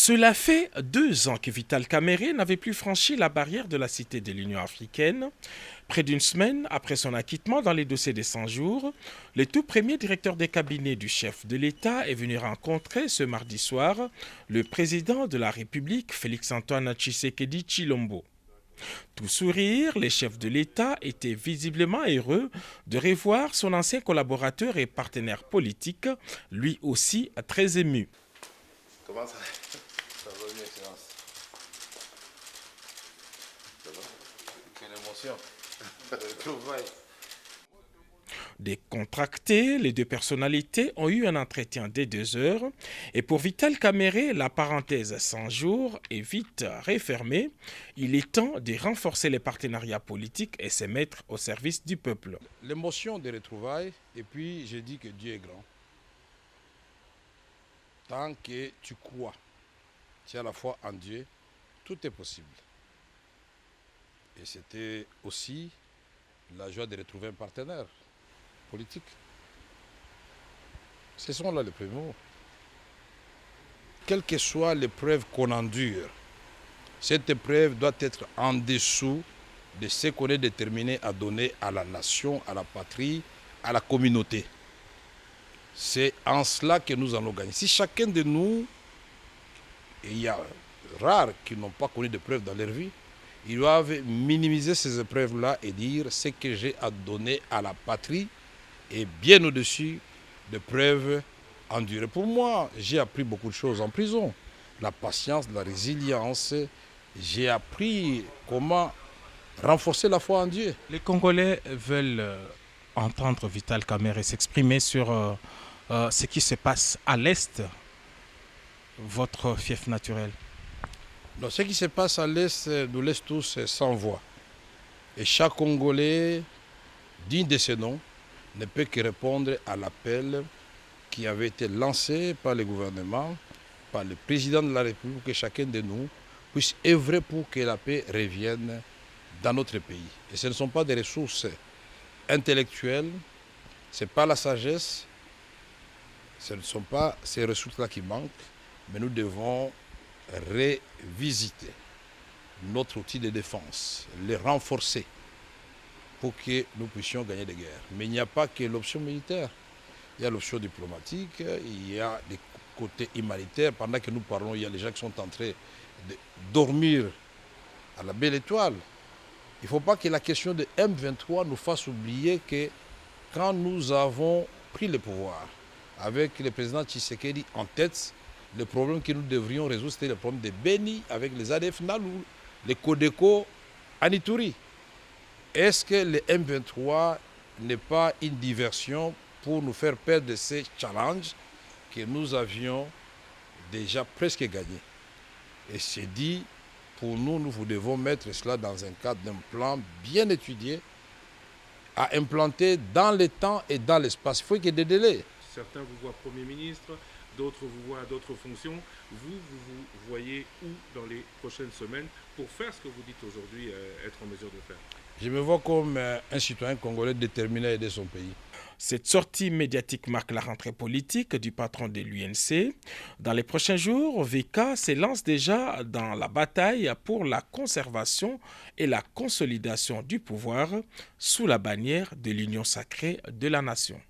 Cela fait 2 ans que Vital Kamerhe n'avait plus franchi la barrière de la Cité de l'Union africaine. Près d'une semaine après son acquittement dans les dossiers des 100 jours, le tout premier directeur des cabinets du chef de l'État est venu rencontrer ce mardi soir le président de la République, Félix-Antoine Tshisekedi Tshilombo. Tout sourire, les chefs de l'État étaient visiblement heureux de revoir son ancien collaborateur et partenaire politique, lui aussi très ému. Comment ça? Ça va bien, Excellence. Ça va? Quelle émotion. Retrouvailles. Décontractés, les deux personnalités ont eu un entretien de 2 heures et pour Vital Kamerhe, la parenthèse 100 jours est vite refermée. Il est temps de renforcer les partenariats politiques et se mettre au service du peuple. L'émotion des retrouvailles, et puis je dis que Dieu est grand. Tant que tu crois, tu as la foi en Dieu, tout est possible. Et c'était aussi la joie de retrouver un partenaire politique. Ce sont là les premiers mots. Quelle que soit l'épreuve qu'on endure, cette épreuve doit être en dessous de ce qu'on est déterminé à donner à la nation, à la patrie, à la communauté. C'est en cela que nous allons gagner. Si chacun de nous, et il y a rares qui n'ont pas connu d'épreuves dans leur vie, ils doivent minimiser ces épreuves-là et dire ce que j'ai à donner à la patrie est bien au-dessus des preuves endurées. Pour moi, j'ai appris beaucoup de choses en prison. La patience, la résilience. J'ai appris comment renforcer la foi en Dieu. Les Congolais veulent entendre Vital Kamerhe s'exprimer sur ce qui se passe à l'Est, votre fief naturel. Donc, ce qui se passe à l'Est nous laisse tous sans voix. Et chaque Congolais, digne de ce nom, ne peut que répondre à l'appel qui avait été lancé par le gouvernement, par le président de la République, pour que chacun de nous puisse œuvrer pour que la paix revienne dans notre pays. Et ce ne sont pas des ressources intellectuelles, ce n'est pas la sagesse, ce ne sont pas ces ressources-là qui manquent, mais nous devons revisiter notre outil de défense, le renforcer pour que nous puissions gagner des guerres. Mais il n'y a pas que l'option militaire, il y a l'option diplomatique, il y a des côtés humanitaires. Pendant que nous parlons, il y a les gens qui sont en train de dormir à la belle étoile. Il ne faut pas que la question de M23 nous fasse oublier que quand nous avons pris le pouvoir, avec le président Tshisekedi en tête, le problème que nous devrions résoudre, c'était le problème de Beni avec les ADF Nalou, les Codeco Anituri. Est-ce que le M23 n'est pas une diversion pour nous faire perdre de ces challenges que nous avions déjà presque gagnés? Et c'est dit, pour nous, nous devons mettre cela dans un cadre d'un plan bien étudié, à implanter dans le temps et dans l'espace. Il faut qu'il y ait des délais. Certains vous voient Premier ministre, d'autres vous voient à d'autres fonctions. Vous voyez où dans les prochaines semaines pour faire ce que vous dites aujourd'hui être en mesure de faire? Je me vois comme un citoyen congolais déterminé à aider son pays. Cette sortie médiatique marque la rentrée politique du patron de l'UNC. Dans les prochains jours, VK s'élance déjà dans la bataille pour la conservation et la consolidation du pouvoir sous la bannière de l'Union sacrée de la nation.